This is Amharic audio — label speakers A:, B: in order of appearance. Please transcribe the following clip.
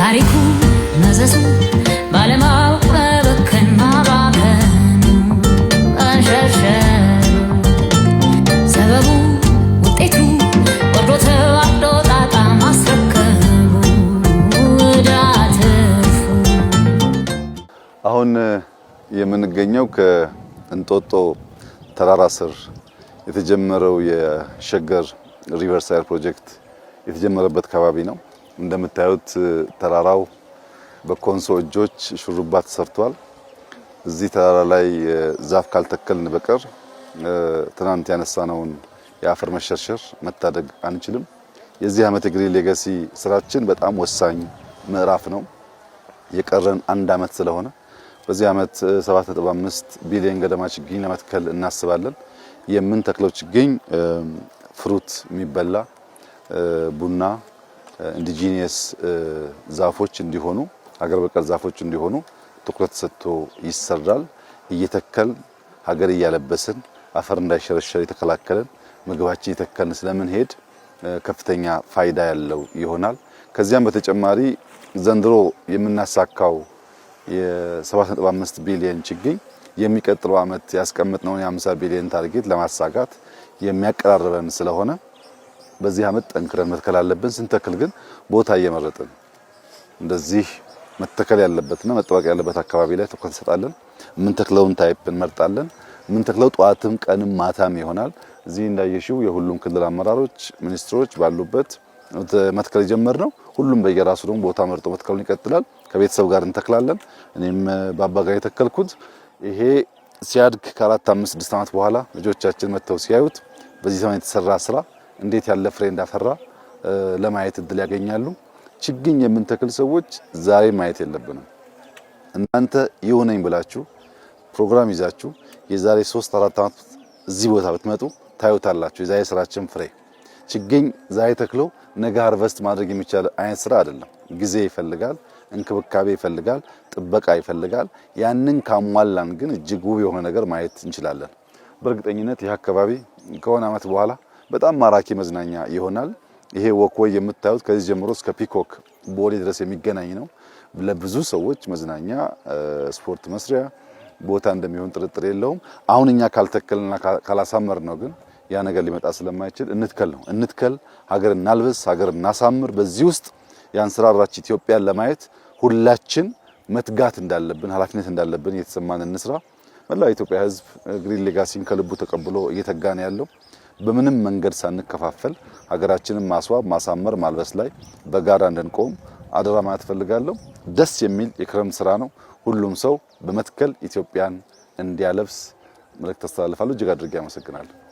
A: ታሪኩ መዘዙ ባለማወቅ መበከን ማባከኑ አንሸርሸሩ ሰበቡ ውጤቱ ወርዶ ተዋርዶ ጣጣ ማስረከቡ ዳትርፉ።
B: አሁን የምንገኘው ከእንጦጦ ተራራ ስር የተጀመረው የሸገር ሪቨርሳይድ ፕሮጀክት የተጀመረበት አካባቢ ነው። እንደምታዩት ተራራው በኮንሶ እጆች ሹሩባ ተሰርቷል። እዚህ ተራራ ላይ ዛፍ ካልተከልን በቀር ትናንት ያነሳነውን የአፈር መሸርሸር መታደግ አንችልም። የዚህ ዓመት የግሪን ሌጋሲ ስራችን በጣም ወሳኝ ምዕራፍ ነው። የቀረን አንድ ዓመት ስለሆነ በዚህ ዓመት 7.5 ቢሊዮን ገደማ ችግኝ ለመትከል እናስባለን። የምንተክለው ችግኝ ፍሩት የሚበላ ቡና ኢንዲጂኒየስ ዛፎች እንዲሆኑ ሀገር በቀል ዛፎች እንዲሆኑ ትኩረት ሰጥቶ ይሰራል። እየተከል ሀገር እያለበስን አፈር እንዳይሸረሸር የተከላከለን ምግባችን እየተከልን ስለምንሄድ ከፍተኛ ፋይዳ ያለው ይሆናል። ከዚያም በተጨማሪ ዘንድሮ የምናሳካው የ7.5 ቢሊዮን ችግኝ የሚቀጥለው ዓመት ያስቀመጥነውን የ50 ቢሊዮን ታርጌት ለማሳካት የሚያቀራርበን ስለሆነ በዚህ ዓመት ጠንክረን መትከል አለብን። ስንተክል ግን ቦታ እየመረጥን እንደዚህ መተከል ያለበትና መጠበቅ ያለበት አካባቢ ላይ ትኩረት እንሰጣለን። የምንተክለውን ታይፕ እንመርጣለን። የምንተክለው ጧትም ቀንም ማታም ይሆናል። እዚህ እንዳየሽው የሁሉም ክልል አመራሮች ሚኒስትሮች ባሉበት መትከል የጀመርነው ሁሉም በየራሱ ደግሞ ቦታ መርጦ መትከሉን ይቀጥላል። ከቤተሰብ ጋር እንተክላለን። እኔም በአባጋይ የተከልኩት ይሄ ሲያድግ ከ4፣ 5፣ 6 ዓመት በኋላ ልጆቻችን መተው ሲያዩት በዚህ ዘመን የተሰራ ስራ እንዴት ያለ ፍሬ እንዳፈራ ለማየት እድል ያገኛሉ። ችግኝ የምንተክል ሰዎች ዛሬ ማየት የለብንም። እናንተ ይሁነኝ ብላችሁ ፕሮግራም ይዛችሁ የዛሬ 3፣ 4 ዓመት እዚህ ቦታ ብትመጡ ታዩታላችሁ። የዛሬ ስራችን ፍሬ ችግኝ ዛሬ ተክሎ ነገ ሃርቨስት ማድረግ የሚቻል አይነት ስራ አይደለም። ጊዜ ይፈልጋል፣ እንክብካቤ ይፈልጋል፣ ጥበቃ ይፈልጋል። ያንን ካሟላን ግን እጅግ ውብ የሆነ ነገር ማየት እንችላለን። በእርግጠኝነት ይህ አካባቢ ከሆነ ዓመት በኋላ በጣም ማራኪ መዝናኛ ይሆናል። ይሄ ወክወይ የምታዩት ከዚህ ጀምሮ እስከ ፒኮክ ቦሌ ድረስ የሚገናኝ ነው። ለብዙ ሰዎች መዝናኛ ስፖርት መስሪያ ቦታ እንደሚሆን ጥርጥር የለውም። አሁን እኛ ካልተከልና ካላሳመር ነው ግን ያ ነገር ሊመጣ ስለማይችል እንትከል፣ ሀገር እናልብስ፣ ሀገር እናሳምር። በዚህ ውስጥ ያንሰራራች ኢትዮጵያን ለማየት ሁላችን መትጋት እንዳለብን ኃላፊነት እንዳለብን እየተሰማን እንስራ። መላው የኢትዮጵያ ሕዝብ ግሪን ሌጋሲን ከልቡ ተቀብሎ እየተጋ ነው ያለው። በምንም መንገድ ሳንከፋፈል ሀገራችንን ማስዋብ፣ ማሳመር፣ ማልበስ ላይ በጋራ እንድንቆም አደራ ማለት ፈልጋለሁ። ደስ የሚል የክረምት ስራ ነው። ሁሉም ሰው በመትከል ኢትዮጵያን እንዲያለብስ መልእክት አስተላልፋለሁ። እጅግ አድርጌ አመሰግናለሁ።